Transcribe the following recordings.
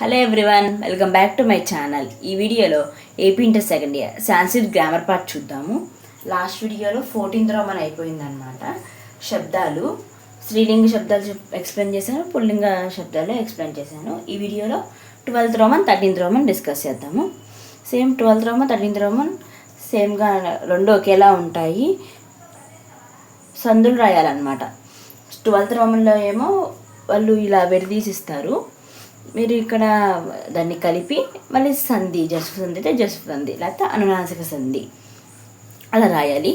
Hello everyone, welcome back to my channel. ఈ వీడియోలో AP inter second year Sanskrit grammar part చూద్దాము. Last వీడియోలో 14th Roman అయిపోయిందనమాట. శబ్దాలు, స్త్రీలింగ శబ్దాలు ఎక్స్ప్లెయిన్ చేశాను, పుల్లింగ శబ్దాలు ఎక్స్ప్లెయిన్ చేశాను. ఈ వీడియోలో 12th roman 13th roman discuss చేద్దాము. Same 12th roman 13th roman సేమ్గా రెండు ఒకేలా ఉంటాయి. సందులు రాయాలన్నమాట. 12th రోమన్లో ఏమో వాళ్ళు ఇలా విడదీసిస్తారు, మీరు ఇక్కడ దాన్ని కలిపి మళ్ళీ సంధి, జస్వ సంధి అయితే జస్వ సంధి, లేకపోతే అనునాసిక సంధి అలా రాయాలి.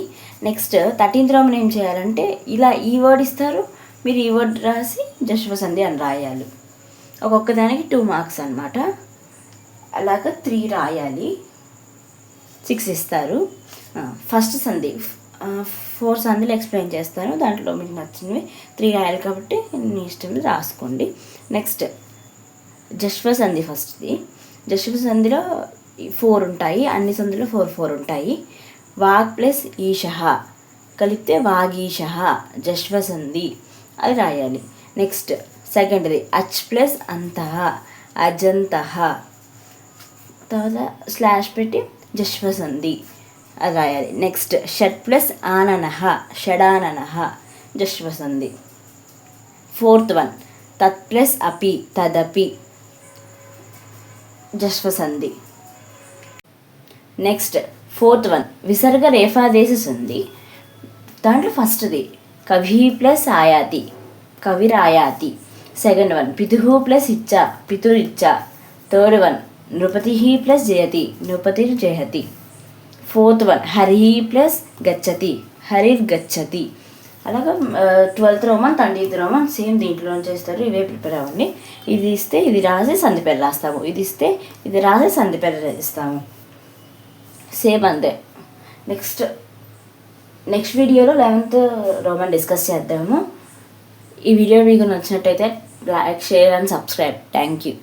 నెక్స్ట్ 13th రోమన్ ఏం చేయాలంటే ఇలా ఈ వర్డ్ ఇస్తారు, మీరు ఈ వర్డ్ రాసి జస్వ సంధి అని రాయాలి. ఒక్కొక్క దానికి 2 మార్క్స్ అనమాట. అలాగ 3 రాయాలి, 6 ఇస్తారు. ఫస్ట్ సంధి 4 సంధిలు ఎక్స్ప్లెయిన్ చేస్తాను, దాంట్లో మీకు నచ్చినవి 3 రాయాలి కాబట్టి మీ ఇష్టం రాసుకోండి. నెక్స్ట్ జశ్వ సంధి. ఫస్ట్ది జశ్వ సంధిలో 4 ఉంటాయి, అన్ని సంధిలో 4 ఉంటాయి. వాగ్ ప్లస్ ఈషః కలిపితే వాగీషః జశ్వ సంధి, అది రాయాలి. నెక్స్ట్ సెకండ్ది అచ్ ప్లస్ అంతః అజంతః, తర్వాత స్లాష్ పెట్టి జశ్వ సంధి, అది రాయాలి. నెక్స్ట్ షట్ ప్లస్ ఆననః షడాననః జశ్వ సంధి. 4th వన్ తత్ ప్లస్ అపి తదపి జశ్వ సంధి. నెక్స్ట్ 4th వన్ విసర్గ రేఫాదేశ సంధి. దాంట్లో ఫస్ట్ది కవి ప్లస్ ఆయాతి కవిరాయాతి. సెకండ్ వన్ పితుః ప్లస్ ఇచ్చ పితురిచ్చ. థర్డ్ వన్ నృపతి ప్లస్ జయతి నృపతిర్ జయతి. 4th వన్ హరి ప్లస్ గచ్చతి హరిర్ గచ్చతి. అలాగా 12th roman 13th Roman same దీంట్లో చేస్తారు. ఇవే ప్రిపేర్ అవ్వండి. ఇది ఇస్తే ఇది రాసి సంధి పేరు రాస్తాము, ఇది ఇస్తే ఇది రాసి సంధి పేరు ఇస్తాము, సేమ్ అంతే. నెక్స్ట్ వీడియోలో 11th రోమన్ డిస్కస్ చేద్దాము. ఈ వీడియో మీకు నచ్చినట్టయితే like, share and subscribe. Thank you.